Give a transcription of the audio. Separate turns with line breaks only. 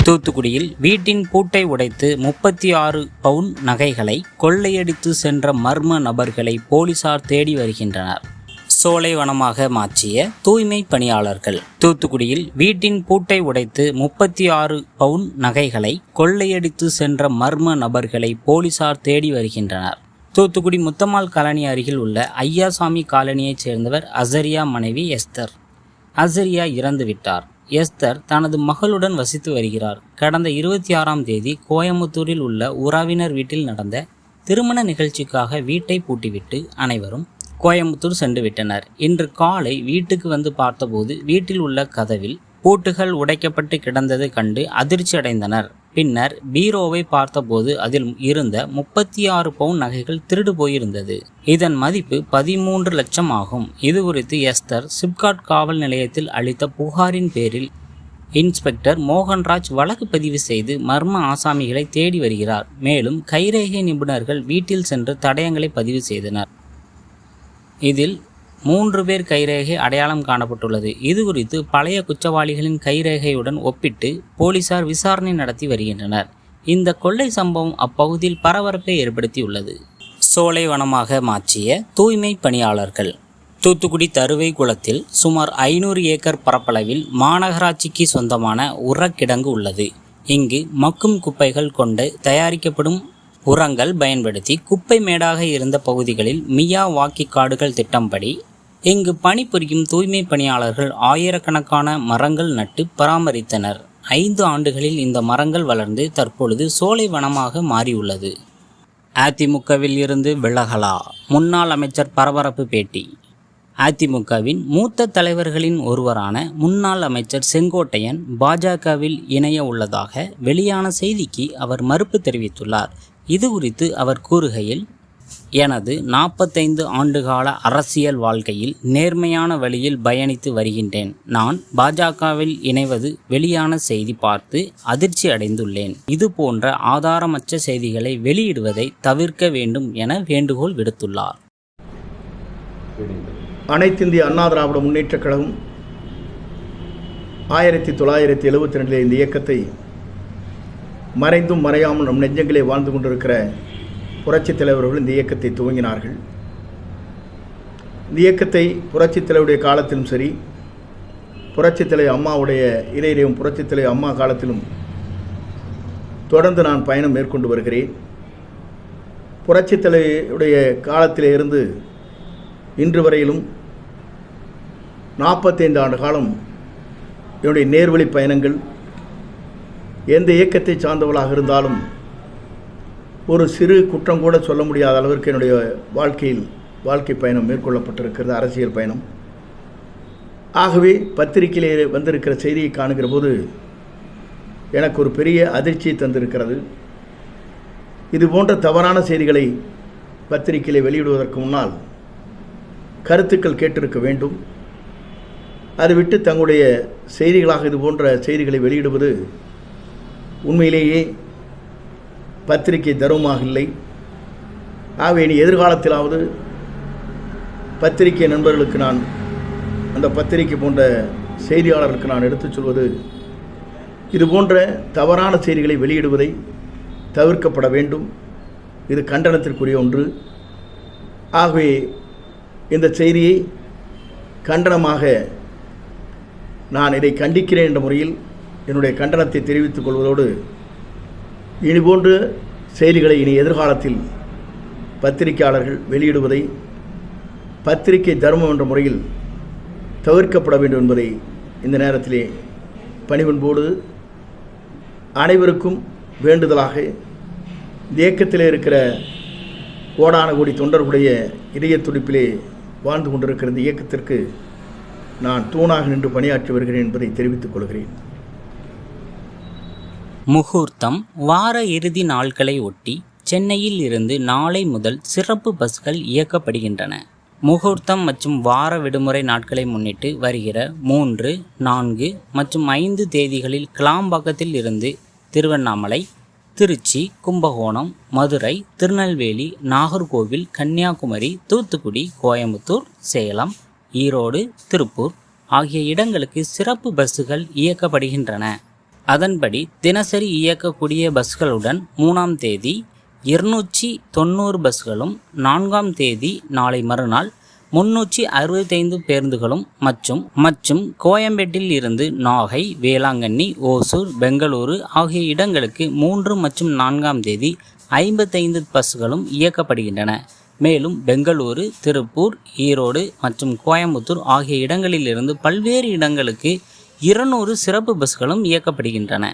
தூத்துக்குடியில் வீட்டின் பூட்டை உடைத்து 36 பவுன் நகைகளை கொள்ளையடித்து சென்ற மர்ம நபர்களை போலீசார் தேடி வருகின்றனர். சோலைவனமாக மாற்றிய தூய்மை பணியாளர்கள். தூத்துக்குடியில் வீட்டின் பூட்டை உடைத்து 36 பவுன் நகைகளை கொள்ளையடித்து சென்ற மர்ம நபர்களை போலீசார் தேடி வருகின்றனர். தூத்துக்குடி முத்தம்மாள் காலனி அருகில் உள்ள ஐயாசாமி காலனியைச் சேர்ந்தவர் அசரியா மனைவி எஸ்தர். அசரியா இறந்துவிட்டார். எஸ்தர் தனது மகளுடன் வசித்து வருகிறார். கடந்த 26ஆம் தேதி கோயமுத்தூரில் உள்ள உறவினர் வீட்டில் நடந்த திருமண நிகழ்ச்சிக்காக வீட்டை பூட்டிவிட்டு அனைவரும் கோயமுத்தூர் சென்று விட்டனர். இன்று காலை வீட்டுக்கு வந்து பார்த்தபோது வீட்டில் உள்ள கதவில் பூட்டுகள் உடைக்கப்பட்டு கிடந்தது கண்டு அதிர்ச்சி அடைந்தனர். பின்னர் பீரோவை பார்த்தபோது அதில் இருந்த 36 பவுன் நகைகள் திருடு போயிருந்தது. இதன் மதிப்பு 13 லட்சம் ஆகும். இது குறித்து எஸ்தர் சிப்காட் காவல் நிலையத்தில் அளித்த புகாரின் பேரில் இன்ஸ்பெக்டர் மோகன்ராஜ் வழக்கு பதிவு செய்து மர்ம ஆசாமிகளை தேடி வருகிறார். மேலும் கைரேகை நிபுணர்கள் வீட்டில் சென்று தடயங்களை பதிவு செய்தனர். இதில் 3 பேர் கைரேகை அடையாளம் காணப்பட்டுள்ளது. இது குறித்து பழைய குற்றவாளிகளின் கைரேகையுடன் ஒப்பிட்டு போலீசார் விசாரணை நடத்தி வருகின்றனர். இந்த கொள்ளை சம்பவம் அப்பகுதியில் பரபரப்பை ஏற்படுத்தியுள்ளது. சோலைவனமாக மாற்றிய தூய்மை பணியாளர்கள். தூத்துக்குடி தருவை குளத்தில் சுமார் 500 ஏக்கர் பரப்பளவில் மாநகராட்சிக்கு சொந்தமான உரக்கிடங்கு உள்ளது. இங்கு மக்கும் குப்பைகள் கொண்டு தயாரிக்கப்படும் உரங்கள் பயன்படுத்தி குப்பை மேடாக இருந்த பகுதிகளில் மியா வாக்கி காடுகள் திட்டம்படி இங்கு பணிபுரியும் தூய்மை பணியாளர்கள் ஆயிரக்கணக்கான மரங்கள் நட்டு பராமரித்தனர். 5 ஆண்டுகளில் இந்த மரங்கள் வளர்ந்து தற்பொழுது சோலை வனமாக மாறியுள்ளது. அதிமுகவில் இருந்து விலகலா? முன்னாள் அமைச்சர் பரபரப்பு பேட்டி. அதிமுகவின் மூத்த தலைவர்களின் ஒருவரான முன்னாள் அமைச்சர் செங்கோட்டையன் பாஜகவில் இணைய உள்ளதாக வெளியான செய்திக்கு அவர் மறுப்பு தெரிவித்துள்ளார். இது குறித்து அவர் கூறுகையில், எனது 45 ஆண்டுகால அரசியல் வாழ்க்கையில் நேர்மையான வழியில் பயணித்து வருகின்றேன். நான் பாஜகவில் இணைவது வெளியான செய்தி பார்த்து அதிர்ச்சி அடைந்துள்ளேன். இது போன்ற ஆதாரமற்ற செய்திகளை வெளியிடுவதை தவிர்க்க வேண்டும் என வேண்டுகோள் விடுத்துள்ளார்.
அனைத்திந்திய அண்ணா திராவிட முன்னேற்றக் கழகம் 1972 இந்த இயக்கத்தை மறைந்தும் மறையாமல் நம் நெஞ்சங்களே வாழ்ந்து கொண்டிருக்கிற புரட்சித் தலைவர்கள் இந்த இயக்கத்தை துவங்கினார்கள். இந்த இயக்கத்தை புரட்சித் தலைவருடைய காலத்திலும் சரி, புரட்சித் தலைவர் அம்மாவுடைய இளையரையும் புரட்சித் தலைவர் அம்மா காலத்திலும் தொடர்ந்து நான் பயணம் மேற்கொண்டு வருகிறேன். புரட்சித் தலைவருடைய காலத்திலே இருந்து இன்று வரையிலும் 45 ஆண்டு காலம் என்னுடைய நேர்வழி பயணங்கள் எந்த இயக்கத்தை சார்ந்தவர்களாக இருந்தாலும் ஒரு சிறு குற்றம் கூட சொல்ல முடியாத அளவிற்கு என்னுடைய வாழ்க்கை பயணம் மேற்கொள்ளப்பட்டிருக்கிறது, அரசியல் பயணம். ஆகவே பத்திரிகையிலே வந்திருக்கிற செய்தியை காணுகிற போது எனக்கு ஒரு பெரிய அதிர்ச்சியை தந்திருக்கிறது. இது போன்ற தவறான செய்திகளை பத்திரிகையிலே வெளியிடுவதற்கு முன்னால் கருத்துக்கள் கேட்டிருக்க வேண்டும். அதை விட்டு தங்களுடைய செய்திகளாக இது போன்ற செய்திகளை வெளியிடுவது உண்மையிலேயே பத்திரிகை தர்மமாக இல்லை. ஆகவே இனி எதிர்காலத்திலாவது பத்திரிகை நண்பர்களுக்கு நான், அந்த பத்திரிகை போன்ற செய்தியாளர்களுக்கு நான் எடுத்துச் சொல்வது, இது போன்ற தவறான செய்திகளை வெளியிடுவதை தவிர்க்கப்பட வேண்டும். இது கண்டனத்திற்குரிய ஒன்று. ஆகவே இந்த செய்தியை கண்டனமாக நான் இதை கண்டிக்கிறேன் என்ற முறையில் என்னுடைய கண்டனத்தை தெரிவித்துக் கொள்வதோடு, இனிபோன்று செய்திகளை இனி எதிர்காலத்தில் பத்திரிகையாளர்கள் வெளியிடுவதை பத்திரிகை தர்மம் என்ற முறையில் தவிர்க்கப்பட வேண்டும் என்பதை இந்த நேரத்திலே பணிவன்போடு அனைவருக்கும் வேண்டுதலாக, இந்த இயக்கத்திலே இருக்கிற கோடான கோடி தொண்டர்களுடைய இதய துடிப்பிலே வாழ்ந்து கொண்டிருக்கிற இந்த இயக்கத்திற்கு நான் தூணாக நின்று பணியாற்றி வருகிறேன் என்பதை தெரிவித்துக் கொள்கிறேன்.
முகூர்த்தம். வார இறுதி நாட்களை ஒட்டி சென்னையில் இருந்து நாளை முதல் சிறப்பு பஸ்கள் இயக்கப்படுகின்றன. முகூர்த்தம் மற்றும் வார விடுமுறை நாட்களை முன்னிட்டு வருகிற 3, 4 மற்றும் 5 தேதிகளில் கிளாம்பாக்கத்தில் இருந்து திருவண்ணாமலை, திருச்சி, கும்பகோணம், மதுரை, திருநெல்வேலி, நாகர்கோவில், கன்னியாகுமரி, தூத்துக்குடி, கோயமுத்தூர், சேலம், ஈரோடு, திருப்பூர் ஆகிய இடங்களுக்கு சிறப்பு பஸ்ஸுகள் இயக்கப்படுகின்றன. அதன்படி தினசரி இயக்கக்கூடிய பஸ்களுடன் 3ஆம் தேதி 290 பஸ்களும், 4ஆம் தேதி நாளை மறுநாள் 365 பேருந்துகளும் மற்றும் கோயம்பேட்டில் இருந்து நாகை, வேளாங்கண்ணி, ஓசூர், பெங்களூரு ஆகிய இடங்களுக்கு 3 மற்றும் 4ஆம் தேதி 55 பஸ்களும் இயக்கப்படுகின்றன. மேலும் பெங்களூரு, திருப்பூர், ஈரோடு மற்றும் கோயம்புத்தூர் ஆகிய இடங்களிலிருந்து பல்வேறு இடங்களுக்கு 200 சிறப்பு பஸ்களும் இயக்கப்படுகின்றன.